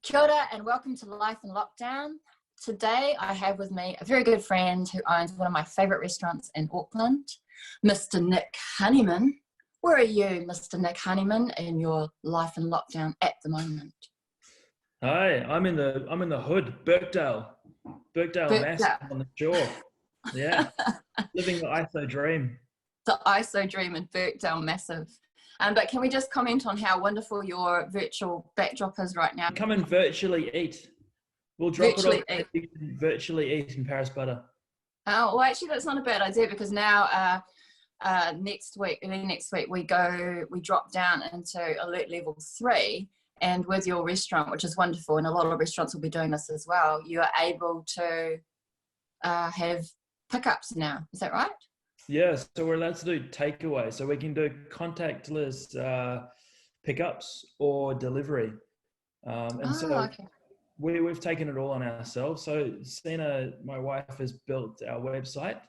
Kia ora and welcome to Life in Lockdown. Today I have with me a very good friend who owns one of my favourite restaurants in Auckland, Mr. Nick Honeyman. Where are you, Mr. Nick Honeyman, in your life in lockdown at the moment? Hi, I'm in the hood, Birkdale, massive on the shore. Yeah, living the ISO dream. The ISO dream in Birkdale, massive. But can we just comment on how wonderful your virtual backdrop is right now? Come and virtually eat. We'll drop it off. You can virtually eat in Paris butter. Oh, well, actually, that's not a bad idea because now early next week, we drop down into alert level 3, and with your restaurant, which is wonderful, and a lot of restaurants will be doing this as well. You are able to have pickups now. Is that right? Yeah, so we're allowed to do takeaway. So we can do contactless pickups or delivery. Okay. We've taken it all on ourselves. So Sina, my wife, has built our website.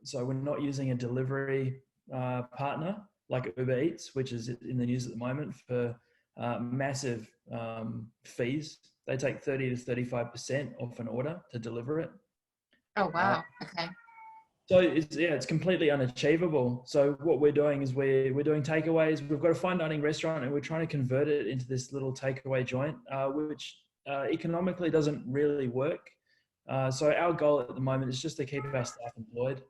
So we're not using a delivery partner like Uber Eats, which is in the news at the moment for massive fees. They take 30 to 35% off an order to deliver it. Oh, wow. Okay. So it's completely unachievable. So what we're doing is we're doing takeaways. We've got a fine dining restaurant and we're trying to convert it into this little takeaway joint, which economically doesn't really work. So our goal at the moment is just to keep our staff employed.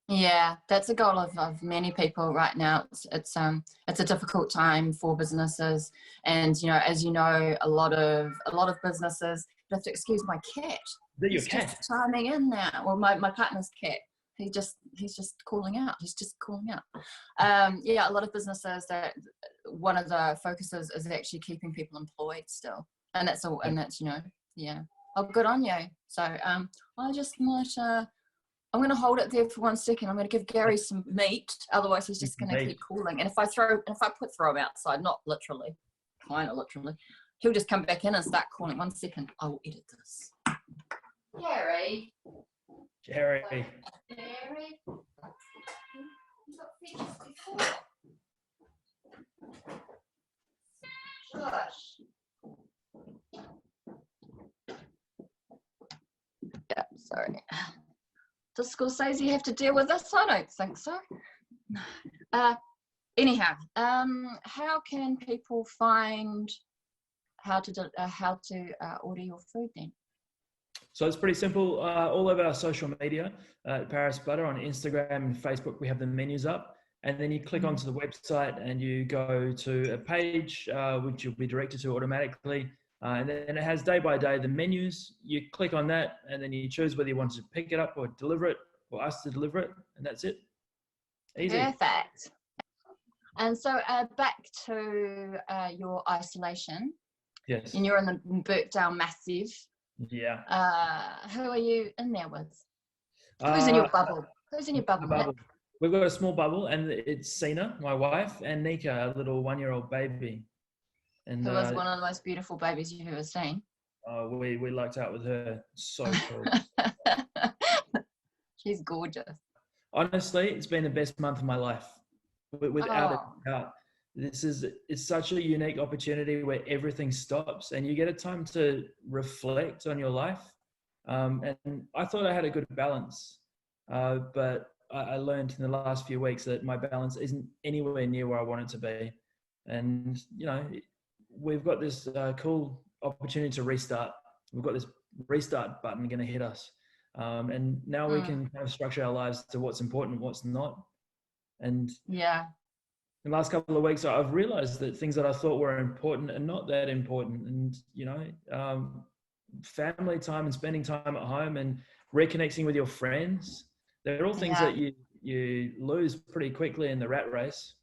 Yeah, that's a goal of many people right now. It's a difficult time for businesses, and as you know, a lot of businesses. You have to excuse my cat. Is that your cat? Just chiming in now. Well, my partner's cat. He's just calling out. Yeah, a lot of businesses, that one of the focuses is actually keeping people employed still, and that's all. And that's yeah. Oh, good on you. So I just might. I'm going to hold it there for 1 second. I'm going to give Gary some meat. Otherwise, he's just going to keep calling. And if I throw him outside, not literally, kind of literally, he'll just come back in and start calling. 1 second. I will edit this. Gary. Jerry. Shush. Yeah, sorry. Does Scorsese have to deal with this? I don't think so. Anyhow, how can people find how to order your food then? So it's pretty simple. All of our social media, Paris Butter on Instagram and Facebook, we have the menus up. And then you click onto the website and you go to a page, which you'll be directed to automatically. And then it has day by day the menus. You click on that and then you choose whether you want to pick it up or deliver it or us to deliver it. And that's it. Easy. Perfect. And so back to your isolation. Yes. And you're in the Birkdale Massive. Yeah. Who are you in there with? Who's in your bubble? Who's in your bubble? We've got a small bubble, and it's Sina, my wife, and Nika, a little 1-year-old baby. And who was one of the most beautiful babies you've ever seen. We lucked out with her. So cool. She's gorgeous. Honestly, it's been the best month of my life, without a doubt. It's such a unique opportunity where everything stops and you get a time to reflect on your life. And I thought I had a good balance, but I learned in the last few weeks that my balance isn't anywhere near where I want it to be. And, we've got this cool opportunity to restart. We've got this restart button going to hit us. And now we can kind of structure our lives to what's important and what's not. And yeah. In the last couple of weeks, I've realized that things that I thought were important are not that important. And, family time and spending time at home and reconnecting with your friends, they're all things that you lose pretty quickly in the rat race.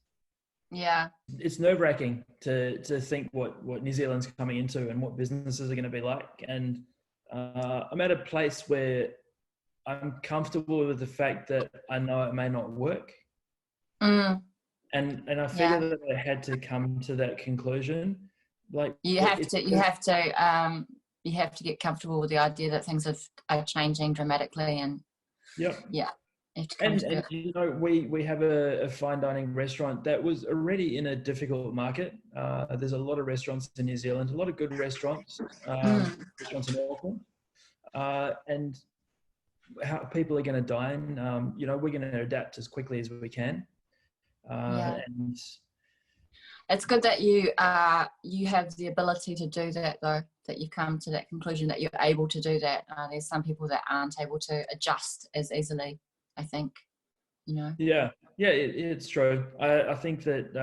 Yeah. It's nerve-wracking to think what New Zealand's coming into and what businesses are going to be like. And I'm at a place where I'm comfortable with the fact that I know it may not work. And I figured that I had to come to that conclusion. Like you have to get comfortable with the idea that things are changing dramatically, and You have to come to And it. you know, we have a fine dining restaurant that was already in a difficult market. There's a lot of restaurants in New Zealand, a lot of good restaurants, restaurants in Auckland, and how people are going to dine. You know, we're going to adapt as quickly as we can. Yeah. And It's good that you have the ability to do that, though, that you've come to that conclusion that you're able to do that. There's some people that aren't able to adjust as easily, I think, you know. yeah, it's true. I think that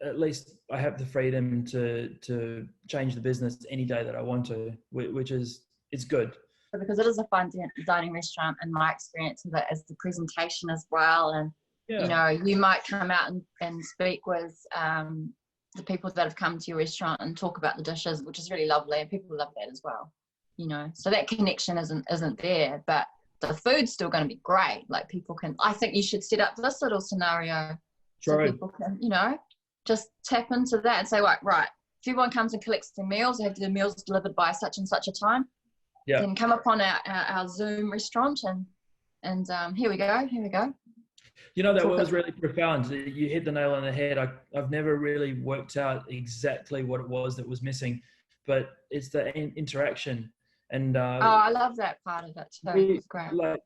at least I have the freedom to change the business any day that I want to, which is, it's good. Because it is a fine dining restaurant, and my experience of it is the presentation as well. And you know, you might come out and speak with the people that have come to your restaurant and talk about the dishes, which is really lovely, and people love that as well, you know. So that connection isn't there, but the food's still going to be great. Like, people can, I think you should set up this little scenario so people can, you know, just tap into that and say, right, if everyone comes and collects their meals, they have their meals delivered by such and such a time, then come upon our Zoom restaurant and here we go. You know, that was really profound. You hit the nail on the head. I've never really worked out exactly what it was that was missing, but it's the interaction. And I love that part of it too. It's great. Like,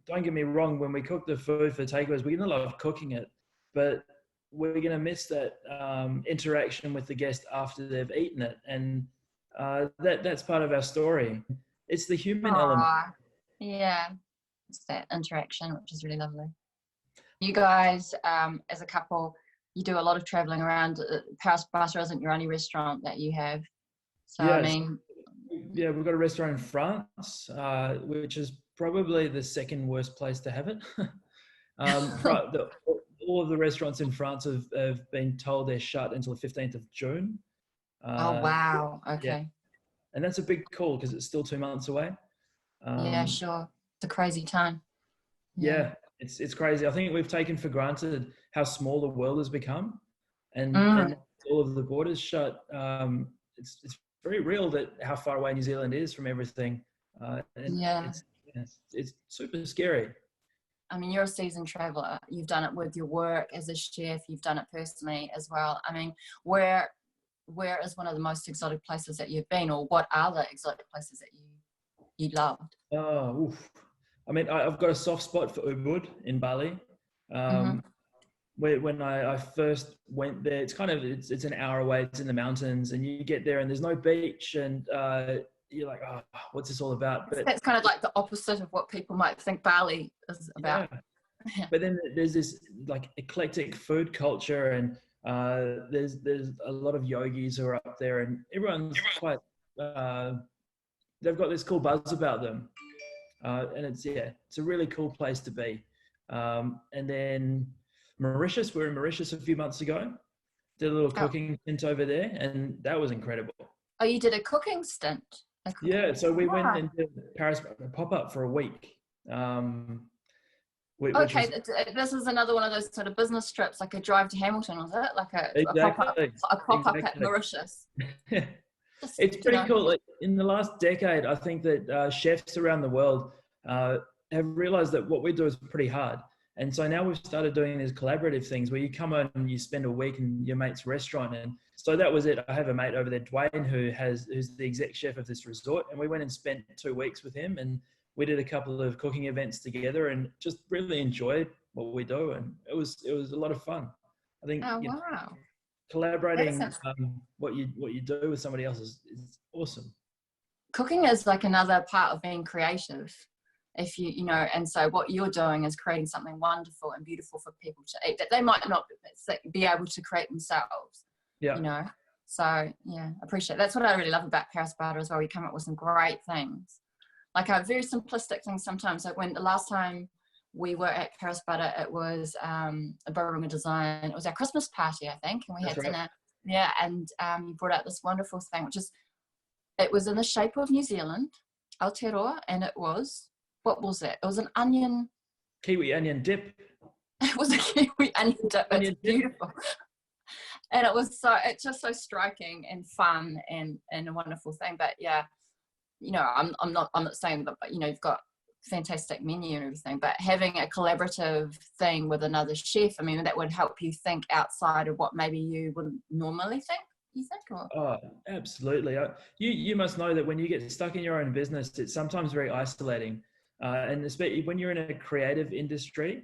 don't get me wrong, when we cook the food for takeaways, we're going to love cooking it, but we're going to miss that interaction with the guest after they've eaten it. And that's part of our story. It's the human element. Yeah, it's that interaction, which is really lovely. You guys, as a couple, you do a lot of traveling around. Paris Butter isn't your only restaurant that you have. So, I mean... Yeah, we've got a restaurant in France, which is probably the second worst place to have it. All of the restaurants in France have been told they're shut until the 15th of June. Oh, wow. Okay. Yeah. And that's a big call because it's still 2 months away. Yeah, sure. It's a crazy time. Yeah, it's crazy. I think we've taken for granted how small the world has become, and all of the borders shut. It's very real that how far away New Zealand is from everything. It's super scary. I mean, you're a seasoned traveler. You've done it with your work as a chef. You've done it personally as well. I mean, where is one of the most exotic places that you've been, or what are the exotic places that you loved? Oh, oof. I mean, I've got a soft spot for Ubud in Bali. When I first went there, it's an hour away. It's in the mountains, and you get there and there's no beach, and you're like, oh, what's this all about? But that's kind of like the opposite of what people might think Bali is about. Yeah. But then there's this like eclectic food culture, and there's a lot of yogis who are up there, and everyone's quite. They've got this cool buzz about them, and it's a really cool place to be. And then Mauritius, we were in Mauritius a few months ago. Did a little cooking stint over there, and that was incredible. Oh, you did a cooking stint? Yeah, so we went and did Paris pop-up for a week. This is another one of those sort of business trips, like a drive to Hamilton, was it? Like a pop-up at Mauritius. It's pretty cool. Like, in the last decade, I think that chefs around the world have realized that what we do is pretty hard. And so now we've started doing these collaborative things where you come on and you spend a week in your mate's restaurant. And so that was it. I have a mate over there, Dwayne, who's the exec chef of this resort. And we went and spent 2 weeks with him, and we did a couple of cooking events together and just really enjoyed what we do. And it was a lot of fun. I think collaborating what you do with somebody else is awesome. Cooking is like another part of being creative. If you know, and so what you're doing is creating something wonderful and beautiful for people to eat that they might not be able to create themselves. Yeah. You know, so yeah, I appreciate it. That's what I really love about Paris Butter as well. We come up with some great things, like very simplistic things sometimes. Like when the last time we were at Paris Butter, it was a Runga design. It was our Christmas party, I think, and we had dinner. Yeah, and you brought out this wonderful thing, it was in the shape of New Zealand, Aotearoa, and it was. What was it? It was an onion. Kiwi onion dip. It was a kiwi onion dip. It's beautiful. And it's just so striking and fun and a wonderful thing. But yeah, you know, I'm not saying that, but you know, you've got fantastic menu and everything, but having a collaborative thing with another chef, I mean, that would help you think outside of what maybe you wouldn't normally think, you think? Or? Oh, absolutely. You must know that when you get stuck in your own business, it's sometimes very isolating. And especially when you're in a creative industry,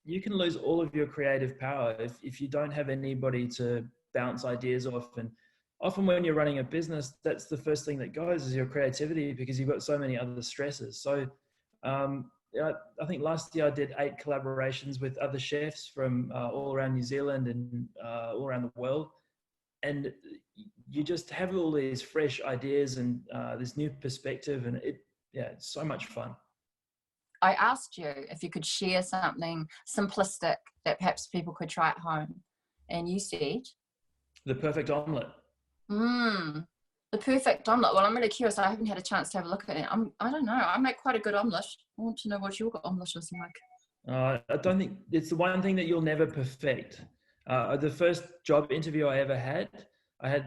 you can lose all of your creative power if you don't have anybody to bounce ideas off. And often when you're running a business, that's the first thing that goes is your creativity, because you've got so many other stresses. So I think last year I did 8 collaborations with other chefs from all around New Zealand and all around the world. And you just have all these fresh ideas and this new perspective, and it's so much fun. I asked you if you could share something simplistic that perhaps people could try at home, and you said the perfect omelet. The perfect omelet. Well, I'm really curious. I haven't had a chance to have a look at it. I don't know. I make quite a good omelet. I want to know what your omelet is like. I don't think it's the one thing that you'll never perfect. The first job interview I ever had,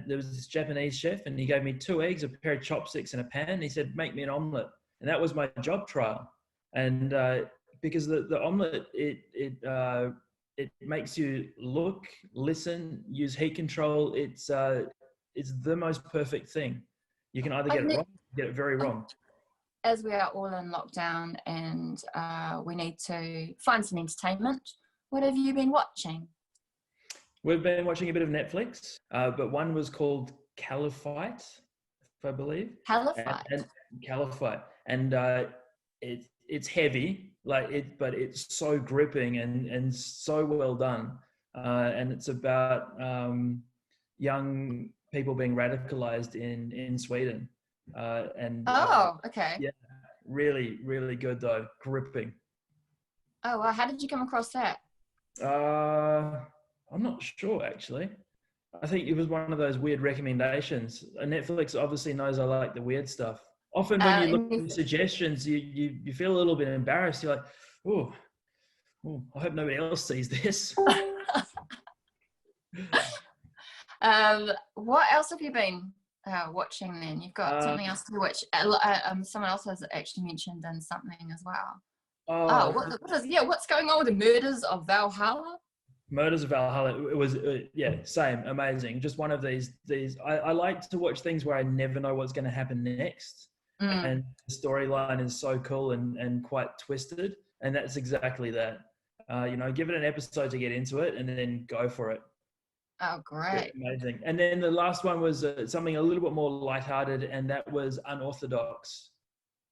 there was this Japanese chef, and he gave me 2 eggs, a pair of chopsticks, and a pan. And he said, "Make me an omelet," and that was my job trial. And because the omelet, it makes you look, listen, use heat control. It's the most perfect thing. You can either get it right, or get it very wrong. As we are all in lockdown and we need to find some entertainment, what have you been watching? We've been watching a bit of Netflix, but one was called Caliphite, if I believe. Caliphite. And it's heavy, but it's so gripping and so well done. And it's about young people being radicalized in Sweden. Okay. Yeah, really, really good though, gripping. Oh, well, how did you come across that? I'm not sure actually. I think it was one of those weird recommendations. Netflix obviously knows I like the weird stuff. Often when you look at suggestions, you feel a little bit embarrassed. You're like, oh, I hope nobody else sees this. What else have you been watching then? You've got something else to watch. Someone else has actually mentioned in something as well. What's going on with the Murders of Valhalla? Murders of Valhalla. It was same, amazing. Just one of these. I like to watch things where I never know what's going to happen next, and the storyline is so cool and quite twisted, and that's exactly that. Give it an episode to get into it, and then go for it. Oh, great! Amazing. And then the last one was something a little bit more lighthearted, and that was Unorthodox.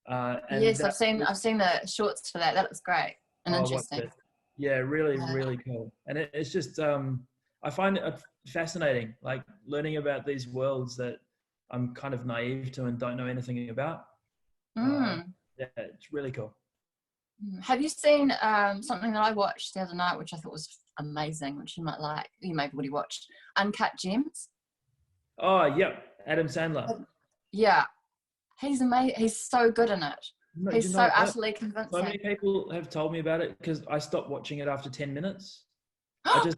Yes, I've seen the shorts for that. That looks great and interesting. Yeah, really, really cool. And it's just, I find it fascinating, like learning about these worlds that I'm kind of naive to and don't know anything about. It's really cool. Have you seen something that I watched the other night, which I thought was amazing, which you might like? You maybe already watched Uncut Gems. Oh, yeah, Adam Sandler. Yeah, he's amazing. He's so good in it. He's so utterly convincing. So many people have told me about it because I stopped watching it after 10 minutes. I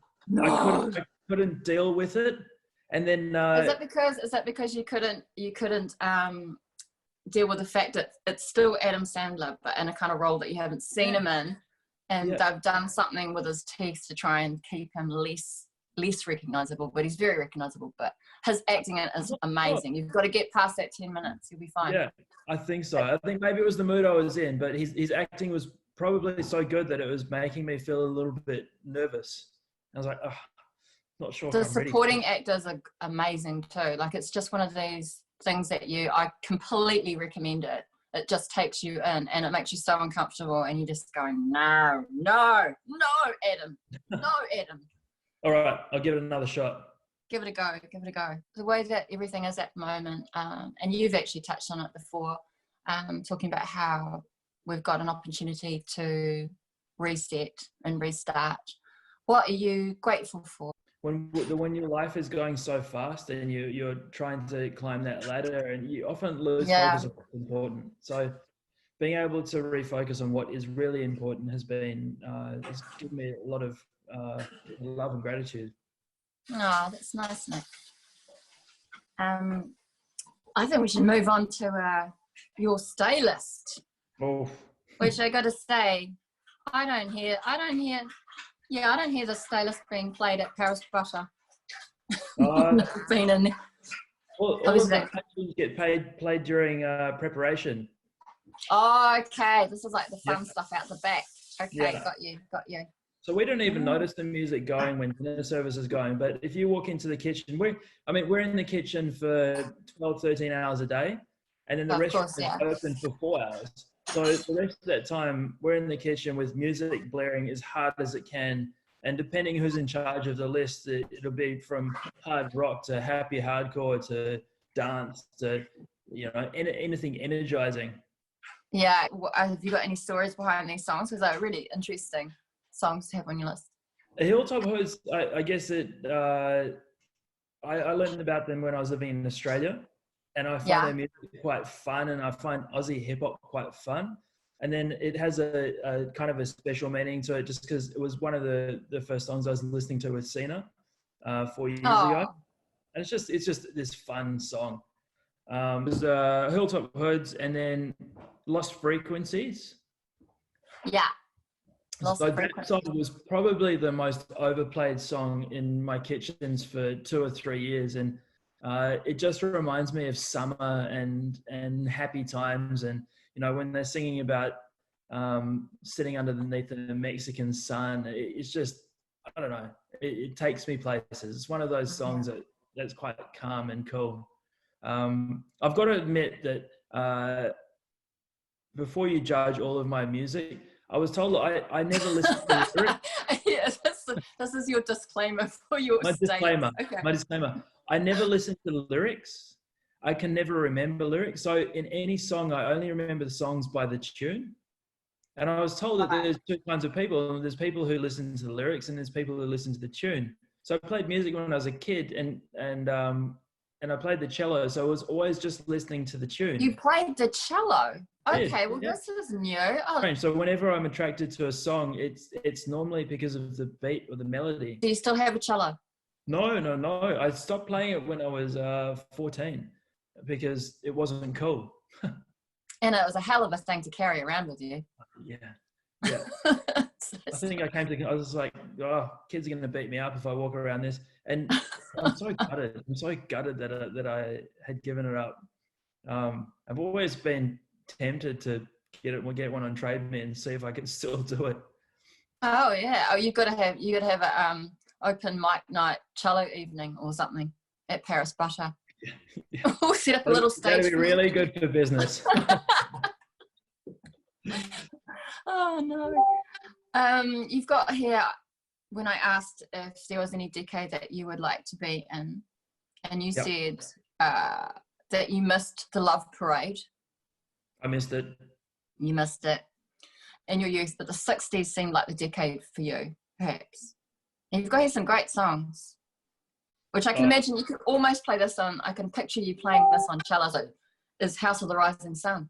couldn't deal with it. And then is that because you couldn't deal with the fact that it's still Adam Sandler, but in a kind of role that you haven't seen him in, and they've done something with his teeth to try and keep him less recognizable, but he's very recognizable. But his acting is amazing. You've got to get past that 10 minutes, you'll be fine. Yeah, I think so. I think maybe it was the mood I was in, but his acting was probably so good that it was making me feel a little bit nervous. I was like, not sure. The supporting actors are amazing too. Like, it's just one of these things that I completely recommend it. It just takes you in and it makes you so uncomfortable, and you're just going, no, Adam, no, Adam. All right, I'll give it another shot. Give it a go. The way that everything is at the moment, and you've actually touched on it before, talking about how we've got an opportunity to reset and restart. What are you grateful for? When your life is going so fast and you're trying to climb that ladder, and you often lose focus on what's important. So being able to refocus on what is really important has given me a lot of love and gratitude. Oh, that's nice, Nick. I think we should move on to your stay list. Oh, which I got to say, I don't hear the stylist being played at Paris Butter. Been in there. all of the tunes get played during preparation. Oh, okay. This is like the fun stuff out the back. Okay, got you. So we don't even notice the music going when dinner service is going. But if you walk into the kitchen, we're in the kitchen for 12, 13 hours a day. And then the restaurant is open for 4 hours. So the rest of that time, we're in the kitchen with music blaring as hard as it can. And depending who's in charge of the list, it'll be from hard rock to happy hardcore to dance to, anything energizing. Yeah. Have you got any stories behind these songs? Because they're really interesting songs to have on your list. Hilltop Hoods, I guess I learned about them when I was living in Australia, and I find their music quite fun, and I find Aussie hip hop quite fun. And then it has a kind of a special meaning to it, just because it was one of the first songs I was listening to with Cena 4 years ago, and it's just this fun song. There's Hilltop Hoods, and then Lost Frequencies. Yeah. So that song was probably the most overplayed song in my kitchens for 2 or 3 years, and it just reminds me of summer and happy times, and when they're singing about sitting underneath the Mexican sun. It's just, I don't know, it takes me places. It's one of those songs that's quite calm and cool. I've got to admit that before you judge all of my music, I was told I never listen to the lyrics. Yeah, this is your disclaimer for your disclaimer. Okay. My disclaimer. I never listen to the lyrics. I can never remember lyrics. So in any song, I only remember the songs by the tune. And I was told that there's two kinds of people. There's people who listen to the lyrics, and there's people who listen to the tune. So I played music when I was a kid, and I played the cello. So I was always just listening to the tune. You played the cello? Okay, this is new. Oh. So whenever I'm attracted to a song, it's normally because of the beat or the melody. Do you still have a cello? No. I stopped playing it when I was 14 because it wasn't cool. And it was a hell of a thing to carry around with you. Yeah. I think I was like, kids are going to beat me up if I walk around this. And I'm so gutted. I'm so gutted that I had given it up. I've always been tempted to get one on Trade Me and see if I can still do it. Oh yeah. Oh, you got to have a open mic night cello evening or something at Paris Butter. Yeah. We'll set up a little stage. That'd be really good for business. Oh no. You've got here, when I asked if there was any decade that you would like to be in, and you said that you missed the Love Parade. I missed it. You missed it in your youth, but the 60s seemed like the decade for you, perhaps. And you've got here some great songs, which I can imagine you could almost play this on. I can picture you playing this on cello. Is House of the Rising Sun.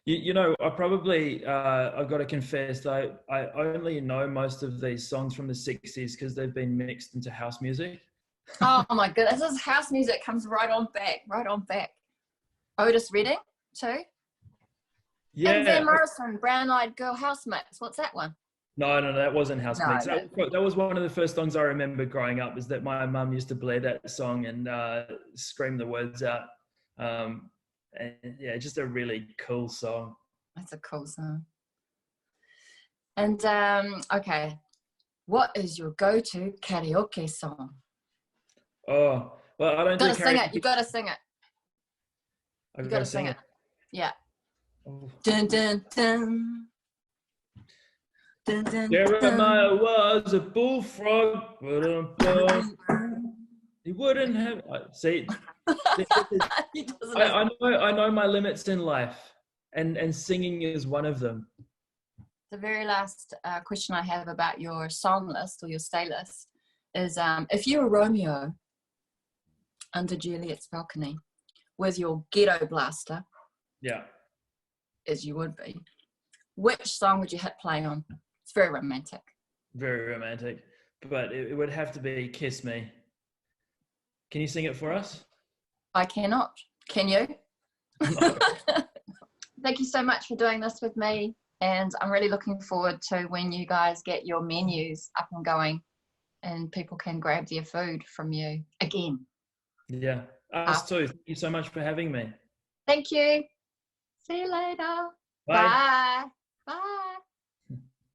I probably, I've got to confess that I only know most of these songs from the 60s because they've been mixed into house music. Oh my goodness, this is house music, comes right on back. Otis Redding too. Yeah. And Van Morrison, Brown Eyed Girl House Mix. What's that one? No, that wasn't house mix. That was one of the first songs I remember growing up, is that my mum used to play that song and scream the words out. And yeah, just a really cool song. That's a cool song. And okay, what is your go-to karaoke song? Oh, well, I don't do karaoke. You gotta sing it. You gotta sing it. Yeah. Oh. Dun dun dun. Dun, dun, Jeremiah was a bullfrog. He wouldn't have. See, I know my limits in life, and singing is one of them. The very last question I have about your song list or your stay list is, if you were Romeo under Juliet's balcony with your ghetto blaster, as you would be, which song would you hit play on? It's very romantic. Very romantic, but it would have to be "Kiss Me." Can you sing it for us? I cannot. Can you? Thank you so much for doing this with me. And I'm really looking forward to when you guys get your menus up and going and people can grab their food from you again. Yeah, us too. Thank you so much for having me. Thank you. See you later. Bye. Bye.